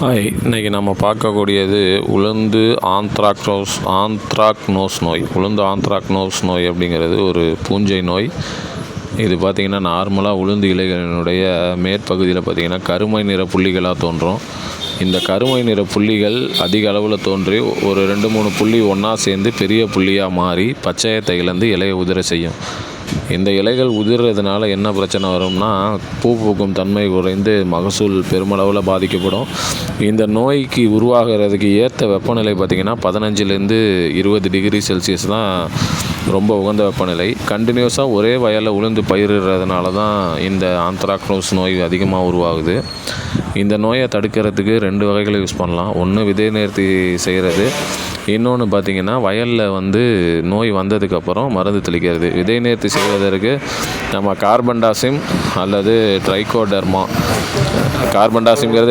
Hi, இன்றைக்கி நம்ம பார்க்கக்கூடியது உளுந்து ஆந்த்ராக்னோஸ் நோய். உளுந்து ஆந்த்ராக்னோஸ் நோய் அப்படிங்கிறது ஒரு பூஞ்சை நோய். இது பார்த்திங்கன்னா நார்மலாக உளுந்து இலைகளினுடைய மேற்பகுதியில் பார்த்திங்கன்னா கருமை நிற புள்ளிகளாக தோன்றும். இந்த கருமை நிற புள்ளிகள் அதிக அளவில் தோன்றி ஒரு 2-3 புள்ளி ஒன்றா சேர்ந்து பெரிய புள்ளியாக மாறி பச்சையத்தை இழந்து இலையை உதிர செய்யும். இந்த இலைகள் உதிர்றதுனால என்ன பிரச்சனை வரும்னா, பூ பூக்கும் தன்மை குறைந்து மகசூல் பெருமளவில் பாதிக்கப்படும். இந்த நோய்க்கு உருவாகிறதுக்கு ஏற்ற வெப்பநிலை பார்த்திங்கன்னா 15லேருந்து 20 டிகிரி செல்சியஸ் தான் ரொம்ப உகந்த வெப்பநிலை. கண்டினியூஸாக ஒரே வயலில் உளுந்து பயிரிடுறதுனால தான் இந்த ஆந்த்ராக்னோஸ் நோய் அதிகமாக உருவாகுது. இந்த நோயை தடுக்கிறதுக்கு 2 வகைகளை யூஸ் பண்ணலாம். ஒன்று விதை நேர்த்தி செய்கிறது, இன்னொன்று பார்த்திங்கன்னா வயலில் நோய் வந்ததுக்கப்புறம் மருந்து தெளிக்கிறது. விதை நேர்த்தி செய்வதற்கு நம்ம கார்பன்டாசிம் அல்லது ட்ரைகோடர்மா. கார்பன்டாசிம்ங்கிறது